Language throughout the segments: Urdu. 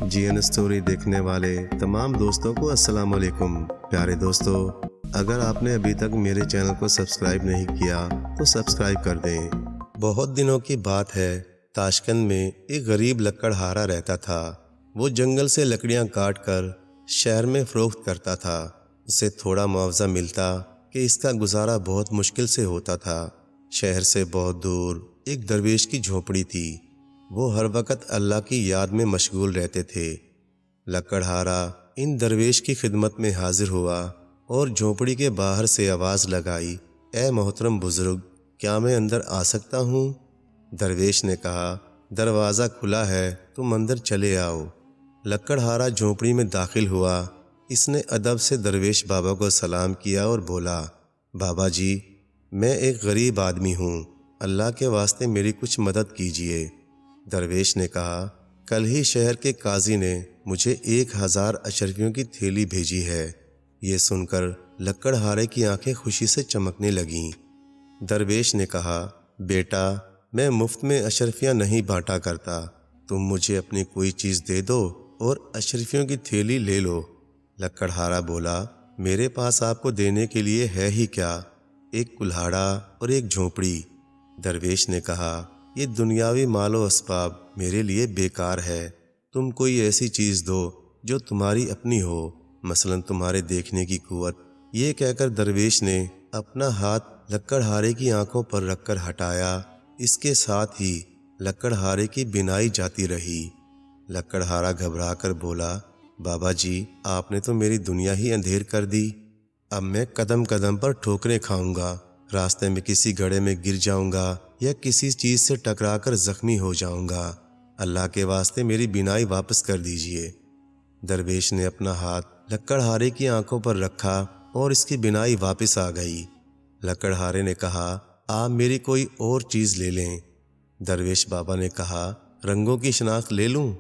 جی این اسٹوری دیکھنے والے تمام دوستوں کو السلام علیکم۔ پیارے دوستو، اگر آپ نے ابھی تک میرے چینل کو سبسکرائب نہیں کیا تو سبسکرائب کر دیں۔ بہت دنوں کی بات ہے، تاشقند میں ایک غریب لکڑہارا رہتا تھا۔ وہ جنگل سے لکڑیاں کاٹ کر شہر میں فروخت کرتا تھا۔ اسے تھوڑا معاوضہ ملتا کہ اس کا گزارا بہت مشکل سے ہوتا تھا۔ شہر سے بہت دور ایک درویش کی جھونپڑی تھی۔ وہ ہر وقت اللہ کی یاد میں مشغول رہتے تھے۔ لکڑہارا ان درویش کی خدمت میں حاضر ہوا اور جھونپڑی کے باہر سے آواز لگائی، اے محترم بزرگ، کیا میں اندر آ سکتا ہوں؟ درویش نے کہا، دروازہ کھلا ہے، تم اندر چلے آؤ۔ لکڑہارا جھونپڑی میں داخل ہوا۔ اس نے ادب سے درویش بابا کو سلام کیا اور بولا، بابا جی، میں ایک غریب آدمی ہوں، اللہ کے واسطے میری کچھ مدد کیجیے۔ درویش نے کہا، کل ہی شہر کے قاضی نے مجھے 1000 اشرفیوں کی تھیلی بھیجی ہے۔ یہ سن کر لکڑہارے کی آنکھیں خوشی سے چمکنے لگیں۔ درویش نے کہا، بیٹا، میں مفت میں اشرفیاں نہیں بانٹا کرتا، تم مجھے اپنی کوئی چیز دے دو اور اشرفیوں کی تھیلی لے لو۔ لکڑہارا بولا، میرے پاس آپ کو دینے کے لیے ہے ہی کیا، ایک کلہاڑا اور ایک جھونپڑی۔ درویش نے کہا، یہ دنیاوی مال و اسباب میرے لیے بیکار ہے، تم کوئی ایسی چیز دو جو تمہاری اپنی ہو، مثلا تمہارے دیکھنے کی قوت۔ یہ کہہ کر درویش نے اپنا ہاتھ لکڑہارے کی آنکھوں پر رکھ کر ہٹایا۔ اس کے ساتھ ہی لکڑہارے کی بینائی جاتی رہی۔ لکڑہارا گھبرا کر بولا، بابا جی، آپ نے تو میری دنیا ہی اندھیر کر دی۔ اب میں قدم قدم پر ٹھوکریں کھاؤں گا، راستے میں کسی گڑھے میں گر جاؤں گا یا کسی چیز سے ٹکرا کر زخمی ہو جاؤں گا، اللہ کے واسطے میری بینائی واپس کر دیجیے۔ درویش نے اپنا ہاتھ لکڑہارے کی آنکھوں پر رکھا اور اس کی بینائی واپس آ گئی۔ لکڑہارے نے کہا، آپ میری کوئی اور چیز لے لیں۔ درویش بابا نے کہا، رنگوں کی شناخت لے لوں؟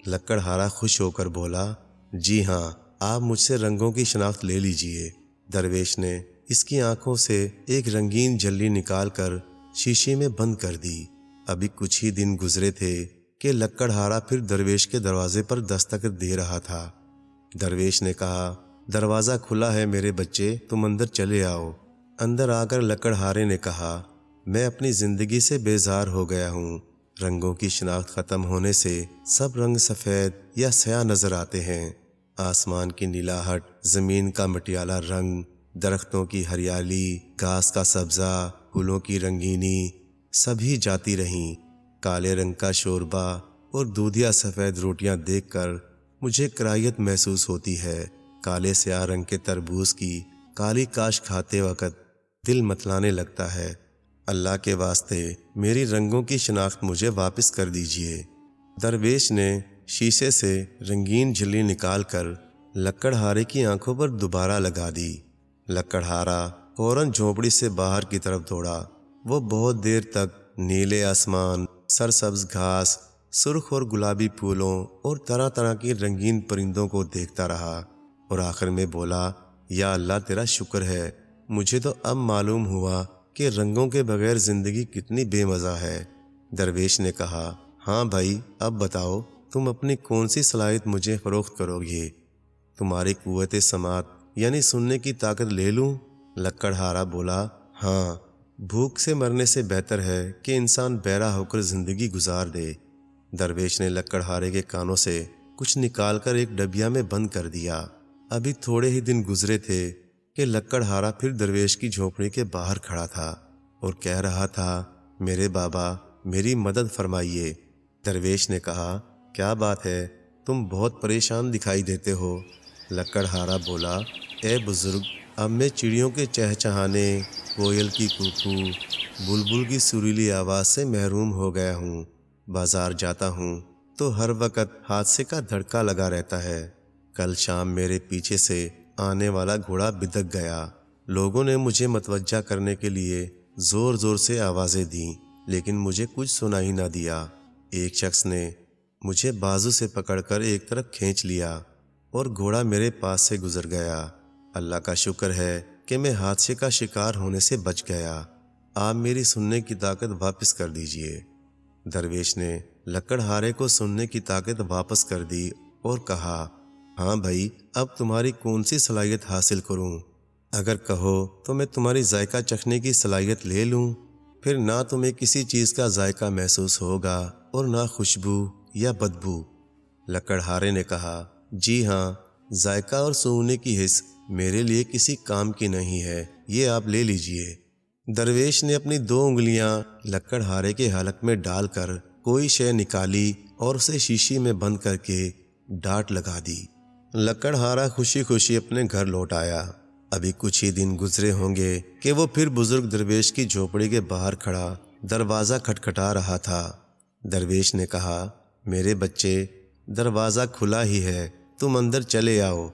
لکڑہارا خوش ہو کر بولا، جی ہاں، آپ مجھ سے رنگوں کی شناخت لے لیجئے۔ درویش نے اس کی آنکھوں سے ایک رنگین جھلی نکال کر شیشے میں بند کر دی۔ ابھی کچھ ہی دن گزرے تھے کہ لکڑہارا پھر درویش کے دروازے پر دستک دے رہا تھا۔ درویش نے کہا، دروازہ کھلا ہے میرے بچے، تم اندر چلے آؤ۔ اندر آ کر لکڑہارے نے کہا، میں اپنی زندگی سے بیزار ہو گیا ہوں، رنگوں کی شناخت ختم ہونے سے سب رنگ سفید یا سیاہ نظر آتے ہیں۔ آسمان کی نیلاہٹ، زمین کا مٹیالہ رنگ، درختوں کی ہریالی، گھاس کا سبزہ، پھولوں کی رنگینی، سبھی جاتی رہیں۔ کالے رنگ کا شوربہ اور دودھیا سفید روٹیاں دیکھ کر مجھے کراہیت محسوس ہوتی ہے۔ کالے سیاہ رنگ کے تربوز کی کالی کاش کھاتے وقت دل متلانے لگتا ہے۔ اللہ کے واسطے میری رنگوں کی شناخت مجھے واپس کر دیجیے۔ درویش نے شیشے سے رنگین جھلی نکال کر لکڑہارے کی آنکھوں پر دوبارہ لگا دی۔ لکڑہارا فوراً جھونپڑی سے باہر کی طرف دوڑا۔ وہ بہت دیر تک نیلے آسمان، سرسبز گھاس، سرخ اور گلابی پھولوں اور طرح طرح کی رنگین پرندوں کو دیکھتا رہا اور آخر میں بولا، یا اللہ تیرا شکر ہے، مجھے تو اب معلوم ہوا کہ رنگوں کے بغیر زندگی کتنی بے مزہ ہے۔ درویش نے کہا، ہاں بھائی، اب بتاؤ تم اپنی کون سی صلاحیت مجھے فروخت کرو گے؟ تمہاری قوت سماعت یعنی سننے کی طاقت لے لوں؟ لکڑہارا بولا، ہاں، بھوک سے مرنے سے بہتر ہے کہ انسان بہرا ہو کر زندگی گزار دے۔ درویش نے لکڑہارے کے کانوں سے کچھ نکال کر ایک ڈبیا میں بند کر دیا۔ ابھی تھوڑے ہی دن گزرے تھے کہ لکڑہارا پھر درویش کی جھونپڑی کے باہر کھڑا تھا اور کہہ رہا تھا، میرے بابا، میری مدد فرمائیے۔ درویش نے کہا، کیا بات ہے، تم بہت پریشان دکھائی دیتے ہو۔ لکڑہارا بولا، اے بزرگ، اب میں چڑیوں کے چہچہانے، کوئل کی کوکو، بلبل کی سریلی آواز سے محروم ہو گیا ہوں۔ بازار جاتا ہوں تو ہر وقت حادثے کا دھڑکا لگا رہتا ہے۔ کل شام میرے پیچھے سے آنے والا گھوڑا بدک گیا۔ لوگوں نے مجھے متوجہ کرنے کے لیے زور زور سے آوازیں دیں، لیکن مجھے کچھ سنا ہی نہ دیا۔ ایک شخص نے مجھے بازو سے پکڑ کر ایک طرف کھینچ لیا اور گھوڑا میرے پاس سے گزر گیا۔ اللہ کا شکر ہے کہ میں حادثے کا شکار ہونے سے بچ گیا۔ آپ میری سننے کی طاقت واپس کر دیجئے۔ درویش نے لکڑہارے کو سننے کی طاقت واپس کر دی اور کہا، ہاں بھائی، اب تمہاری کون سی صلاحیت حاصل کروں؟ اگر کہو تو میں تمہاری ذائقہ چکھنے کی صلاحیت لے لوں، پھر نہ تمہیں کسی چیز کا ذائقہ محسوس ہوگا اور نہ خوشبو یا بدبو۔ لکڑہارے نے کہا، جی ہاں، ذائقہ اور سونگنے کی حس میرے لیے کسی کام کی نہیں ہے، یہ آپ لے لیجئے۔ درویش نے اپنی 2 انگلیاں لکڑہارے کے حلق میں ڈال کر کوئی شے نکالی اور اسے شیشی میں بند کر کے ڈانٹ لگا دی۔ لکڑہارا خوشی خوشی اپنے گھر لوٹ آیا۔ ابھی کچھ ہی دن گزرے ہوں گے کہ وہ پھر بزرگ درویش کی جھوپڑی کے باہر کھڑا دروازہ کھٹکھٹا رہا تھا۔ درویش نے کہا، میرے بچے، دروازہ کھلا ہی ہے، تم اندر چلے آؤ۔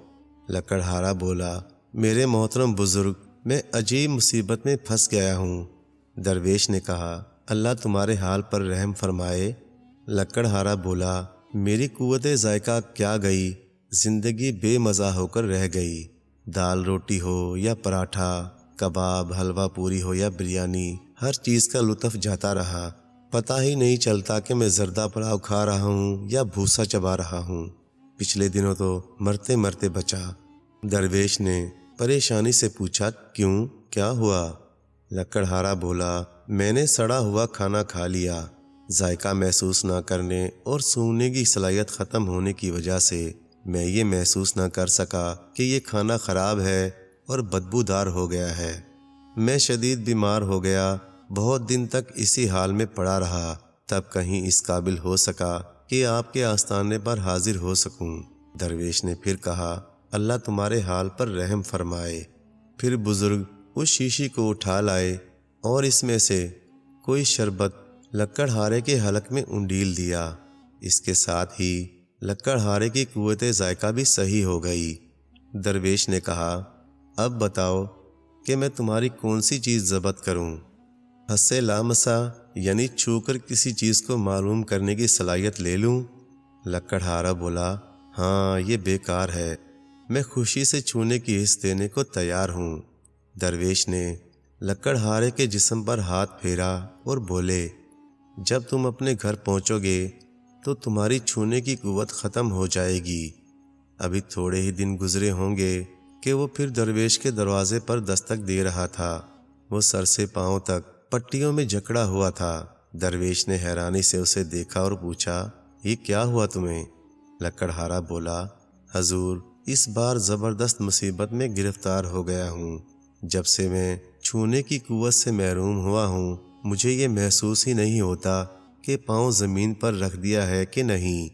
لکڑہارا بولا، میرے محترم بزرگ، میں عجیب مصیبت میں پھنس گیا ہوں۔ درویش نے کہا، اللہ تمہارے حال پر رحم فرمائے۔ لکڑہارا بولا، میری قوت ذائقہ کیا گئی، زندگی بے مزہ ہو کر رہ گئی۔ دال روٹی ہو یا پراٹھا، کباب، حلوہ پوری ہو یا بریانی، ہر چیز کا لطف جاتا رہا۔ پتہ ہی نہیں چلتا کہ میں زردہ پلاؤ کھا رہا ہوں یا بھوسا چبا رہا ہوں۔ پچھلے دنوں تو مرتے مرتے بچا۔ درویش نے پریشانی سے پوچھا، کیوں، کیا ہوا؟ لکڑہارا بولا، میں نے سڑا ہوا کھانا کھا لیا۔ ذائقہ محسوس نہ کرنے اور سونگنے کی صلاحیت ختم ہونے کی وجہ سے میں یہ محسوس نہ کر سکا کہ یہ کھانا خراب ہے اور بدبودار ہو گیا ہے۔ میں شدید بیمار ہو گیا، بہت دن تک اسی حال میں پڑا رہا، تب کہیں اس قابل ہو سکا کہ آپ کے آستانے پر حاضر ہو سکوں۔ درویش نے پھر کہا، اللہ تمہارے حال پر رحم فرمائے۔ پھر بزرگ اس شیشی کو اٹھا لائے اور اس میں سے کوئی شربت لکڑہارے کے حلق میں انڈیل دیا۔ اس کے ساتھ ہی لکڑہارے کی قوت ذائقہ بھی صحیح ہو گئی۔ درویش نے کہا، اب بتاؤ کہ میں تمہاری کون سی چیز ضبط کروں؟ حسِ لامسہ یعنی چھو کر کسی چیز کو معلوم کرنے کی صلاحیت لے لوں؟ لکڑہارا بولا، ہاں، یہ بیکار ہے، میں خوشی سے چھونے کی حس دینے کو تیار ہوں۔ درویش نے لکڑہارے کے جسم پر ہاتھ پھیرا اور بولے، جب تم اپنے گھر پہنچو گے تو تمہاری چھونے کی قوت ختم ہو جائے گی۔ ابھی تھوڑے ہی دن گزرے ہوں گے کہ وہ پھر درویش کے دروازے پر دستک دے رہا تھا۔ وہ سر سے پاؤں تک پٹیوں میں جکڑا ہوا تھا۔ درویش نے حیرانی سے اسے دیکھا اور پوچھا، یہ کیا ہوا تمہیں؟ لکڑہارا بولا، حضور، اس بار زبردست مصیبت میں گرفتار ہو گیا ہوں۔ جب سے میں چھونے کی قوت سے محروم ہوا ہوں، مجھے یہ محسوس ہی نہیں ہوتا کہ پاؤں زمین پر رکھ دیا ہے کہ نہیں۔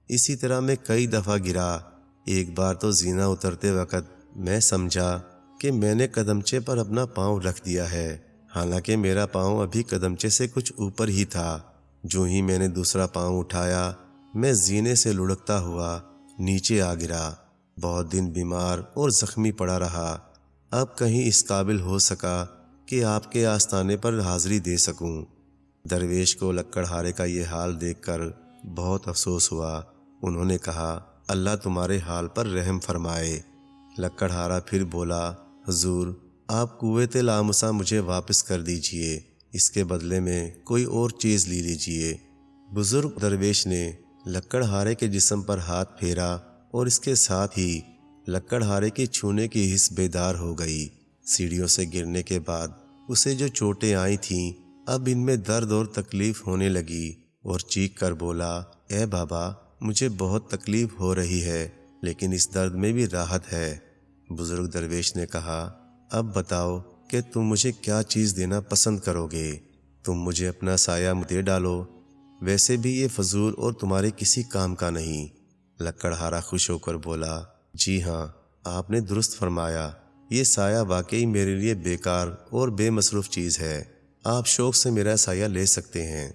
اسی طرح میں کئی دفعہ گرا۔ ایک بار تو زینہ اترتے وقت میں سمجھا کہ میں نے قدمچے پر اپنا پاؤں رکھ دیا ہے، حالانکہ میرا پاؤں ابھی قدمچے سے کچھ اوپر ہی تھا۔ جو ہی میں نے دوسرا پاؤں اٹھایا، میں زینے سے لڑکتا ہوا نیچے آ گرا۔ بہت دن بیمار اور زخمی پڑا رہا، اب کہیں اس قابل ہو سکا کہ آپ کے آستانے پر حاضری دے سکوں۔ درویش کو لکڑہارے کا یہ حال دیکھ کر بہت افسوس ہوا۔ انہوں نے کہا، اللہ تمہارے حال پر رحم فرمائے۔ لکڑہارا پھر بولا، حضور، آپ قوت لامسہ مجھے واپس کر دیجئے، اس کے بدلے میں کوئی اور چیز لے لیجئے۔ بزرگ درویش نے لکڑہارے کے جسم پر ہاتھ پھیرا اور اس کے ساتھ ہی لکڑہارے کی چھونے کی حس بیدار ہو گئی۔ سیڑھیوں سے گرنے کے بعد اسے جو چوٹیں آئی تھیں، اب ان میں درد اور تکلیف ہونے لگی اور چیخ کر بولا، اے بابا، مجھے بہت تکلیف ہو رہی ہے، لیکن اس درد میں بھی راحت ہے۔ بزرگ درویش نے کہا، اب بتاؤ کہ تم مجھے کیا چیز دینا پسند کرو گے؟ تم مجھے اپنا سایہ دے ڈالو، ویسے بھی یہ فضول اور تمہارے کسی کام کا نہیں۔ لکڑہارا خوش ہو کر بولا، جی ہاں، آپ نے درست فرمایا، یہ سایہ واقعی میرے لیے بیکار اور بے مصروف چیز ہے، آپ شوق سے میرا سایہ لے سکتے ہیں۔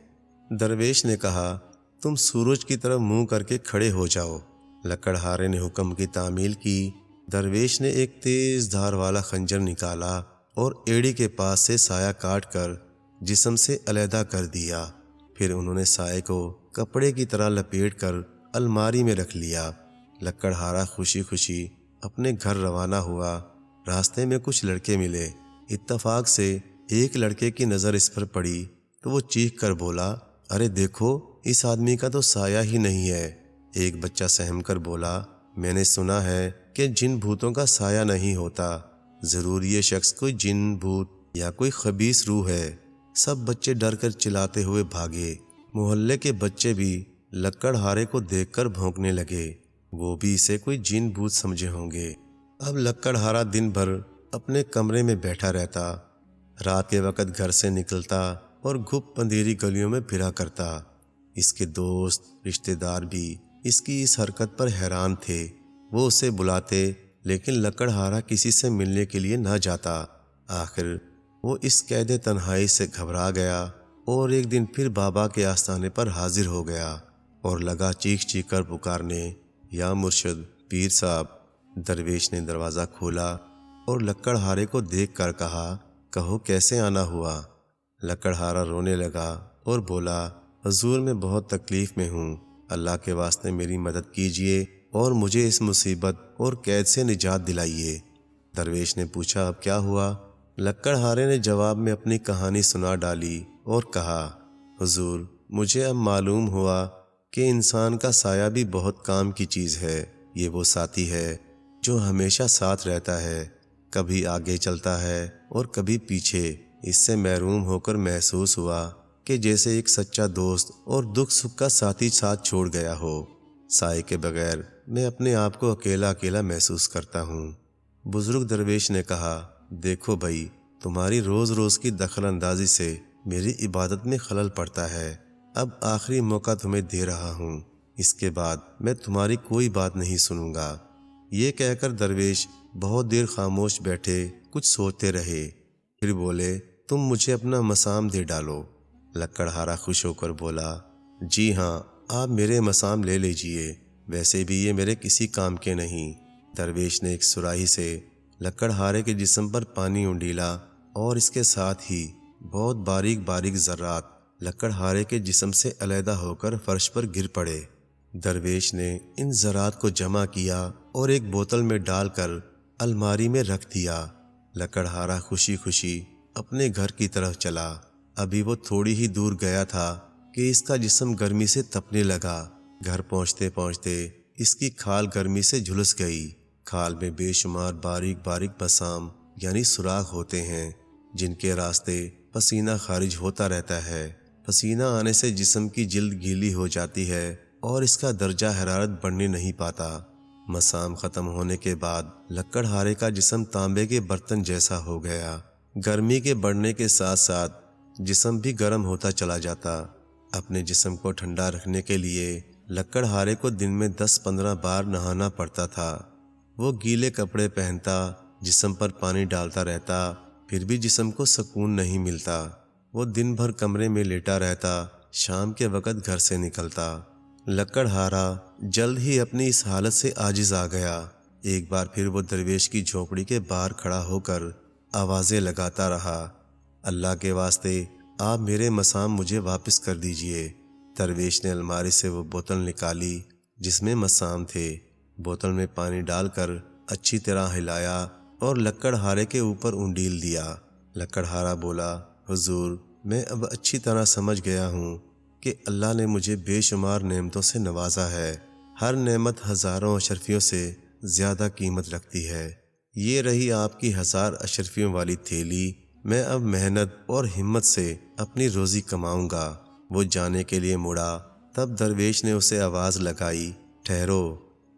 درویش نے کہا، تم سورج کی طرف منہ کر کے کھڑے ہو جاؤ۔ لکڑہارے نے حکم کی تعمیل کی۔ درویش نے ایک تیز دھار والا خنجر نکالا اور ایڑی کے پاس سے سایہ کاٹ کر جسم سے علیحدہ کر دیا۔ پھر انہوں نے سائے کو کپڑے کی طرح لپیٹ کر الماری میں رکھ لیا۔ لکڑہارا خوشی خوشی اپنے گھر روانہ ہوا۔ راستے میں کچھ لڑکے ملے۔ اتفاق سے ایک لڑکے کی نظر اس پر پڑی تو وہ چیخ کر بولا، ارے دیکھو، اس آدمی کا تو سایہ ہی نہیں ہے۔ ایک بچہ سہم کر بولا، میں نے سنا ہے کہ جن بھوتوں کا سایہ نہیں ہوتا، ضرور یہ شخص کوئی جن بھوت یا کوئی خبیث روح ہے۔ سب بچے ڈر کر چلاتے ہوئے بھاگے۔ محلے کے بچے بھی لکڑہارے کو دیکھ کر بھونکنے لگے، وہ بھی اسے کوئی جن بھوت سمجھے ہوں گے۔ اب لکڑہارا دن بھر اپنے کمرے میں بیٹھا رہتا، رات کے وقت گھر سے نکلتا اور گھپ اندھیری گلیوں میں پھرا کرتا۔ اس کے دوست رشتہ دار بھی اس کی اس حرکت پر حیران تھے۔ وہ اسے بلاتے لیکن لکڑہارا کسی سے ملنے کے لیے نہ جاتا۔ آخر وہ اس قید تنہائی سے گھبرا گیا اور ایک دن پھر بابا کے آستانے پر حاضر ہو گیا اور لگا چیخ چیخ کر پکارنے، یا مرشد، پیر صاحب۔ درویش نے دروازہ کھولا اور لکڑہارے کو دیکھ کر کہا، کہو کیسے آنا ہوا؟ لکڑہارا رونے لگا اور بولا، حضور میں بہت تکلیف میں ہوں، اللہ کے واسطے میری مدد کیجیے اور مجھے اس مصیبت اور قید سے نجات دلائیے۔ درویش نے پوچھا، اب کیا ہوا؟ لکڑہارے نے جواب میں اپنی کہانی سنا ڈالی اور کہا، حضور، مجھے اب معلوم ہوا کہ انسان کا سایہ بھی بہت کام کی چیز ہے۔ یہ وہ ساتھی ہے جو ہمیشہ ساتھ رہتا ہے، کبھی آگے چلتا ہے اور کبھی پیچھے۔ اس سے محروم ہو کر محسوس ہوا کہ جیسے ایک سچا دوست اور دکھ سکھ کا ساتھی ساتھ چھوڑ گیا ہو۔ سائے کے بغیر میں اپنے آپ کو اکیلا اکیلا محسوس کرتا ہوں۔ بزرگ درویش نے کہا، دیکھو بھائی، تمہاری روز روز کی دخل اندازی سے میری عبادت میں خلل پڑتا ہے۔ اب آخری موقع تمہیں دے رہا ہوں، اس کے بعد میں تمہاری کوئی بات نہیں سنوں گا۔ یہ کہہ کر درویش بہت دیر خاموش بیٹھے کچھ سوچتے رہے، پھر بولے، تم مجھے اپنا مسام دے ڈالو۔ لکڑہارا خوش ہو کر بولا، جی ہاں، آپ میرے مسام لے لیجئے، ویسے بھی یہ میرے کسی کام کے نہیں۔ درویش نے ایک سراہی سے لکڑہارے کے جسم پر پانی انڈیلا اور اس کے ساتھ ہی بہت باریک باریک ذرات لکڑہارے کے جسم سے علیحدہ ہو کر فرش پر گر پڑے۔ درویش نے ان ذرات کو جمع کیا اور ایک بوتل میں ڈال کر الماری میں رکھ دیا۔ لکڑہارا خوشی خوشی اپنے گھر کی طرف چلا۔ ابھی وہ تھوڑی ہی دور گیا تھا کہ اس کا جسم گرمی سے تپنے لگا۔ گھر پہنچتے پہنچتے اس کی کھال گرمی سے جھلس گئی۔ کھال میں بے شمار باریک باریک مسام یعنی سوراخ ہوتے ہیں، جن کے راستے پسینہ خارج ہوتا رہتا ہے۔ پسینہ آنے سے جسم کی جلد گیلی ہو جاتی ہے اور اس کا درجہ حرارت بڑھنے نہیں پاتا۔ مسام ختم ہونے کے بعد لکڑہارے کا جسم تانبے کے برتن جیسا ہو گیا۔ گرمی کے بڑھنے کے ساتھ ساتھ جسم بھی گرم ہوتا چلا جاتا۔ اپنے جسم کو ٹھنڈا رکھنے کے لیے لکڑہارے کو دن میں 10-15 بار نہانا پڑتا تھا۔ وہ گیلے کپڑے پہنتا، جسم پر پانی ڈالتا رہتا، پھر بھی جسم کو سکون نہیں ملتا۔ وہ دن بھر کمرے میں لیٹا رہتا، شام کے وقت گھر سے نکلتا۔ لکڑہارا جلد ہی اپنی اس حالت سے عاجز آ گیا۔ ایک بار پھر وہ درویش کی جھونپڑی کے باہر کھڑا ہو کر آوازیں لگاتا رہا، اللہ کے واسطے آپ میرے مسام مجھے واپس کر دیجئے۔ درویش نے الماری سے وہ بوتل نکالی جس میں مسام تھے۔ بوتل میں پانی ڈال کر اچھی طرح ہلایا اور لکڑہارے کے اوپر انڈیل دیا۔ لکڑہارا بولا، حضور، میں اب اچھی طرح سمجھ گیا ہوں کہ اللہ نے مجھے بے شمار نعمتوں سے نوازا ہے۔ ہر نعمت ہزاروں اشرفیوں سے زیادہ قیمت رکھتی ہے۔ یہ رہی آپ کی 1000 اشرفیوں والی تھیلی۔ میں اب محنت اور ہمت سے اپنی روزی کماؤں گا۔ وہ جانے کے لیے مڑا، تب درویش نے اسے آواز لگائی، ٹھہرو۔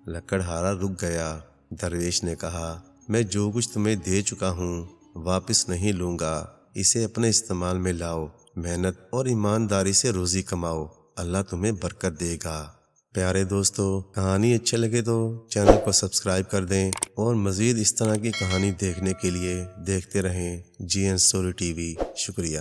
لکڑہارا رک گیا۔ درویش نے کہا، میں جو کچھ تمہیں دے چکا ہوں واپس نہیں لوں گا، اسے اپنے استعمال میں لاؤ۔ محنت اور ایمانداری سے روزی کماؤ، اللہ تمہیں برکت دے گا۔ پیارے دوستو، کہانی اچھے لگے تو چینل کو سبسکرائب کر دیں اور مزید اس طرح کی کہانی دیکھنے کے لیے دیکھتے رہیں GN Story TV۔ شکریہ۔